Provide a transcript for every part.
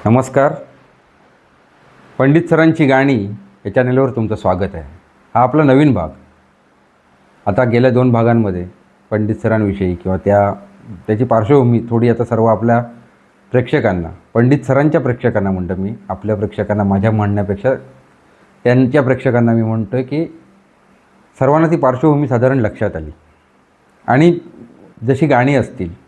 नमस्कार. पंडित सरांची गाणी या चॅनलवर तुमचं स्वागत आहे. हा आपला नवीन भाग. आता गेल्या 2 भागांमध्ये पंडित सरांविषयी किंवा त्याची पार्श्वभूमी थोडी आता सर्व आपल्या प्रेक्षकांना, पंडित सरांच्या प्रेक्षकांना म्हणतो मी, आपल्या प्रेक्षकांना माझ्या म्हणण्यापेक्षा त्यांच्या प्रेक्षकांना मी म्हणतो आहे की सर्वांना ती पार्श्वभूमी साधारण लक्षात आली आणि जशी गाणी असतील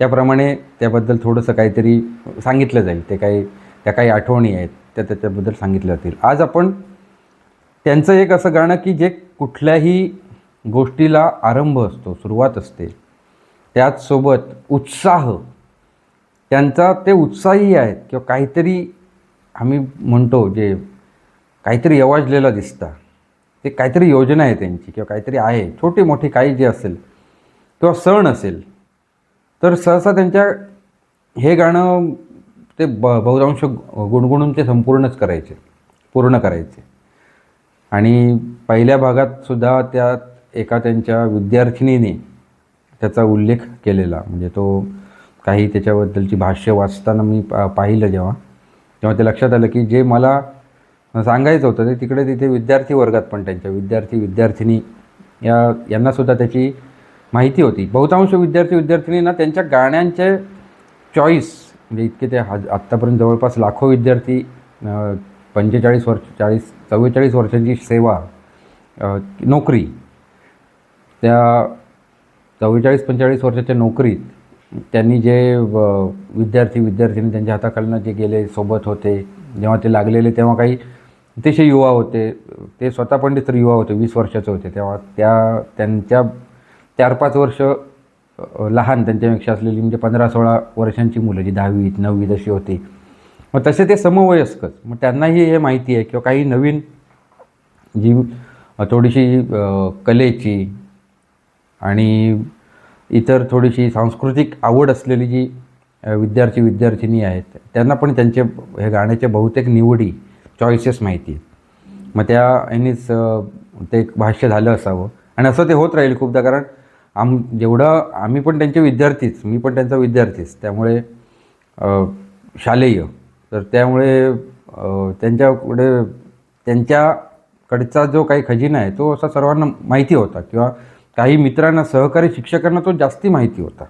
त्याप्रमाणे त्याबद्दल थोडंसं काहीतरी सांगितलं जाईल. त्या काही आठवणी आहेत त्याच्याबद्दल सांगितल्या जातील. आज आपण त्यांचं एक असं गाणं की जे कुठल्याही गोष्टीला आरंभ असतो, सुरुवात असते, त्याचसोबत उत्साह, त्यांचा ते उत्साही आहेत किंवा काहीतरी आम्ही म्हणतो जे काहीतरी यवाजलेलं दिसतं, ते काहीतरी योजना आहे त्यांची किंवा काहीतरी आहे छोटी मोठी काही जे असेल किंवा सण असेल तर सहसा त्यांच्या हे गाणं ते बहुतांश गुणगुणून ते पूर्ण करायचे. आणि पहिल्या भागातसुद्धा त्यात एका त्यांच्या विद्यार्थिनीने त्याचा उल्लेख केलेला, म्हणजे तो काही त्याच्याबद्दलची भाष्य वाचताना मी पाहिलं तेव्हा ते लक्षात आलं की जे मला सांगायचं होतं ते तिथे विद्यार्थी वर्गात पण त्यांच्या विद्यार्थी-विद्यार्थिनी यांनासुद्धा त्याची माहिती होती. बहुतांश विद्यार्थी-विद्यार्थिनींना त्यांच्या गाण्यांचे चॉईस, म्हणजे इतके ते आत्तापर्यंत जवळपास लाखो विद्यार्थी 44 वर्षांची सेवा, नोकरी, त्या 44-45 वर्षाच्या नोकरीत त्यांनी जे विद्यार्थी-विद्यार्थिनी त्यांच्या हाताखालनं जे गेले, सोबत होते, जेव्हा ते लागलेले तेव्हा काही अतिशय युवा होते. ते स्वतः पंडित तर युवा होते, 20 वर्षाचे होते तेव्हा. त्यांच्या 4-5 वर्ष लहान त्यांच्यापेक्षा असलेली म्हणजे 15-16 वर्षांची मुलं जी 10वीत 9वीत अशी होती, मग तसे ते समवयस्कच. मग त्यांनाही हे माहिती आहे किंवा काही नवीन जी थोडीशी कलेची आणि इतर थोडीशी सांस्कृतिक आवड असलेली जी विद्यार्थी-विद्यार्थिनी आहेत त्यांना पण त्यांचे हे गाण्याचे बहुतेक निवडी, चॉईसेस माहिती आहेत. मग त्या यांनीच ते एक भाष्य झालं असावं आणि असं ते होत राहील खूपदा, कारण आम्ही पण त्यांचे विद्यार्थीच, मी पण त्यांचा विद्यार्थीच, त्यामुळे शालेय, तर त्यामुळे त्यांच्याकडचा जो काही खजिना आहे तो असा सर्वांना माहिती होता किंवा काही मित्रांना, सहकारी शिक्षकांना तो जास्ती माहिती होता.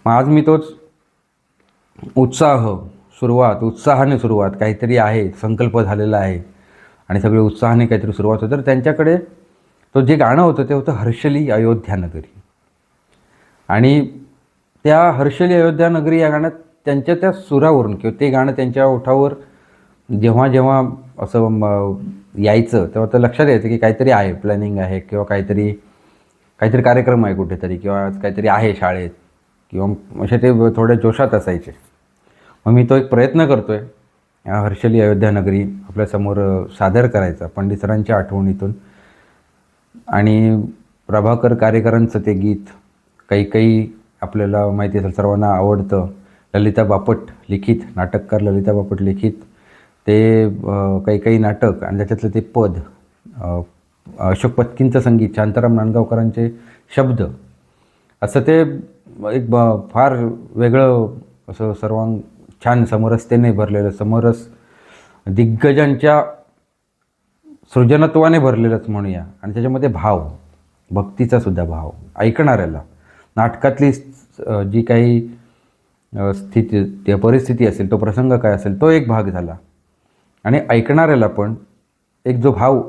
मग आज मी तोच उत्साहाने सुरुवात काहीतरी आहे, संकल्प झालेला आहे आणि सगळे उत्साहाने काहीतरी सुरुवात होतं. तर त्यांच्याकडे तो जे गाणं होतं ते होतं हर्षली अयोध्या नगरी. आणि त्या हर्षली अयोध्या नगरी या गाण्यात त्यांच्या त्या सुरावरून किंवा ते गाणं त्यांच्या ओठावर जेव्हा जेव्हा असं यायचं तेव्हा तर लक्षात यायचं की काहीतरी आहे, प्लॅनिंग आहे किंवा काहीतरी कार्यक्रम आहे कुठेतरी किंवा काहीतरी आहे शाळेत किंवा असे ते थोड्या जोशात असायचे. मग मी तो एक प्रयत्न करतो आहे हर्षली अयोध्या नगरी आपल्यासमोर सादर करायचा पंडित सरांच्या आठवणीतून. आणि प्रभाकर कारेकरांचं ते गीत काही आपल्याला माहिती असेल, सर्वांना आवडतं, ललिता बापट लिखित, नाटककार ललिता बापट लिखित ते काही नाटक आणि त्याच्यातलं ते पद, अशोक पत्कींचं संगीत, शांताराम नांदगावकरांचे शब्द, असं ते एक फार वेगळं असं छान समरसतेने भरलेलं, समरस दिग्गजांच्या सृजनत्वाने भरलेलंच म्हणूया. आणि त्याच्यामध्ये भाव, भक्तीचा सुद्धा भाव, ऐकणाऱ्याला नाटकातली जी काही परिस्थिती असेल, तो प्रसंग काय असेल, तो एक भाग झाला. आणि ऐकणाऱ्याला पण एक जो भाव,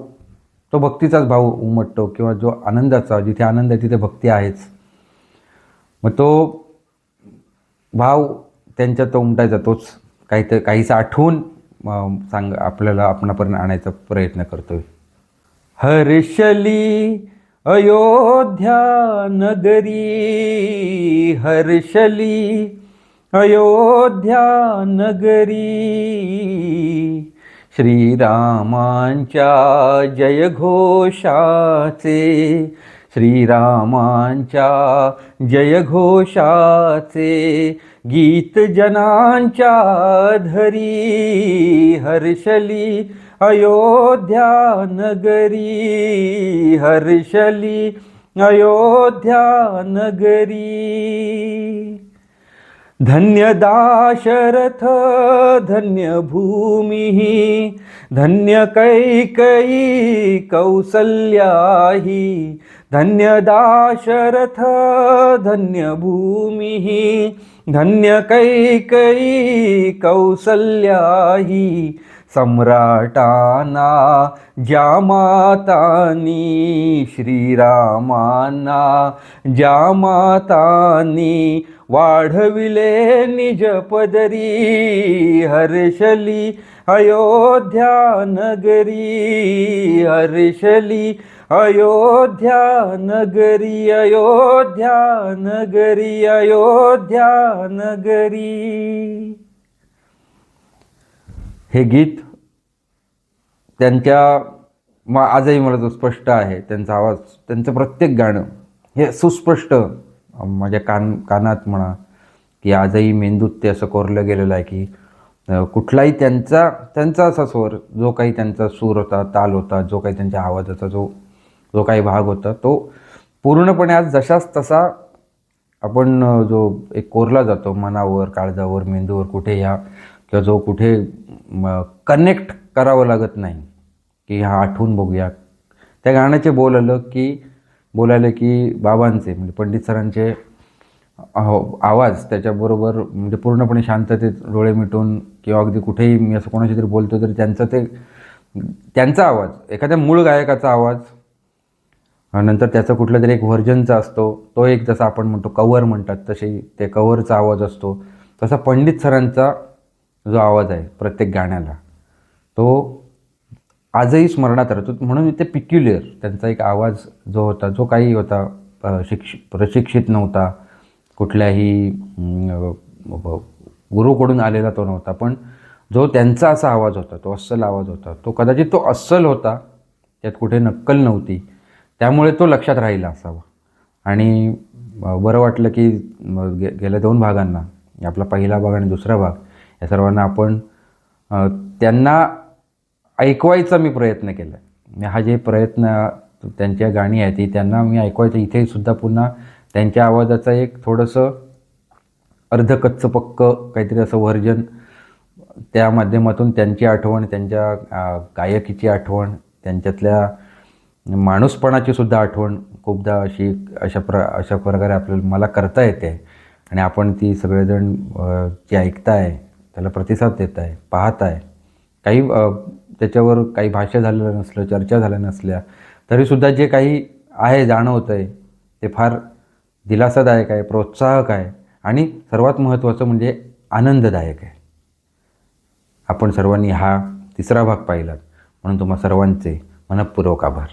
तो भक्तीचाच भाव उमटतो किंवा जो आनंदाचा, जिथे आनंद आहे तिथे भक्ती आहेच. मग तो भाव त्यांच्यात तो उमटायचा, तोच काहीसा आठवून आपल्याला आपणापर्यंत आणायचा प्रयत्न करतोय. हर्षली अयोध्या नगरी, हर्षली अयोध्या नगरी, श्रीरामांच्या जयघोषाचे, श्रीरामांच्या जयघोषाचे गीत जनांच्या धरी, हर्षली अयोध्या नगरी, हर्षली अयोध्या नगरी. धन्य दाशरथ धन्य भूमिः धन्य कैकेयी कौसल्याही धन्य दाशरथ धन्य भूमिः धन्य कैकेयी कौसल्याही सम्राटांना ज्या मातांनी श्रीरामांना ज्या मातांनी वाढविले निज पदरी हर्षली अयोध्या नगरी हर्षली अयोध्या नगरी अयोध्या नगरी अयोध्या नगरी. हे गीत त्यांच्या आजही मला तो स्पष्ट आहे त्यांचा आवाज, त्यांचं प्रत्येक गाणं हे सुस्पष्ट माझ्या कानात म्हणा की आजही मेंदूत ते असं कोरलं गेलेलं आहे की कुठलाही त्यांचा असा स्वर, जो काही त्यांचा सूर होता, ताल होता, जो काही त्यांच्या आवाजाचा जो काही भाग होता, तो पूर्णपणे आज जशाच तसा आपण जो एक कोरला जातो मनावर, काळजावर, मेंदूवर, कुठे ह्या किंवा जो कुठे कनेक्ट करावं लागत नाही की हा आठवून बघूया. त्या गाण्याचे बोलायला की बाबांचे म्हणजे पंडित सरांचे आवाज त्याच्याबरोबर म्हणजे पूर्णपणे शांततेत डोळे मिटून किंवा अगदी कुठेही मी असं कोणाशी तरी बोलतो तरी त्यांचा आवाज, एखाद्या मूळ गायकाचा आवाज, नंतर त्याचा कुठला तरी एक व्हर्जनचा असतो, तो एक जसा आपण म्हणतो कव्हर म्हणतात तसे ते कव्हरचा आवाज असतो, तसा पंडित सरांचा जो आवाज आहे प्रत्येक गाण्याला तो आजही स्मरणात राहतो. म्हणून ते पिक्युलियर त्यांचा एक आवाज जो होता, जो काही होता प्रशिक्षित नव्हता, कुठल्याही गुरुकडून आलेला तो नव्हता, पण जो त्यांचा असा आवाज होता तो अस्सल आवाज होता. तो कदाचित तो अस्सल होता, त्यात कुठे नक्कल नव्हती, त्यामुळे तो लक्षात राहिला असावा. आणि बरं वाटलं की गेल्या 2 भागांना, आपला पहिला भाग आणि दुसरा भाग, या सर्वांना आपण त्यांना ऐकवायचा मी प्रयत्न केला. हा जे प्रयत्न त्यांच्या गाणी आहेत ती त्यांना मी ऐकवायचं. इथे सुद्धा पुन्हा त्यांच्या आवाजाचा एक थोडंसं अर्धकच्चं पक्क काहीतरी असं व्हर्जन, त्या माध्यमातून त्यांची आठवण, त्यांच्या गायकीची आठवण, त्यांच्यातल्या माणूसपणाची सुद्धा आठवण खूपदा अशा प्रकारे मला करता येते. आणि आपण ती सगळेजण जे ऐकताय, त्याला प्रतिसाद देत आहे, पाहत आहे. काही त्याच्यावर काही भाष्य झालेलं नसलं, चर्चा झाल्या नसल्या तरीसुद्धा जे काही आहे जाणवतं आहे ते फार दिलासादायक आहे, प्रोत्साहक आहे आणि सर्वात महत्त्वाचं म्हणजे आनंददायक आहे. आपण सर्वांनी हा 3रा भाग पाहिलात म्हणून तुम्हा सर्वांचे मनःपूर्वक आभार.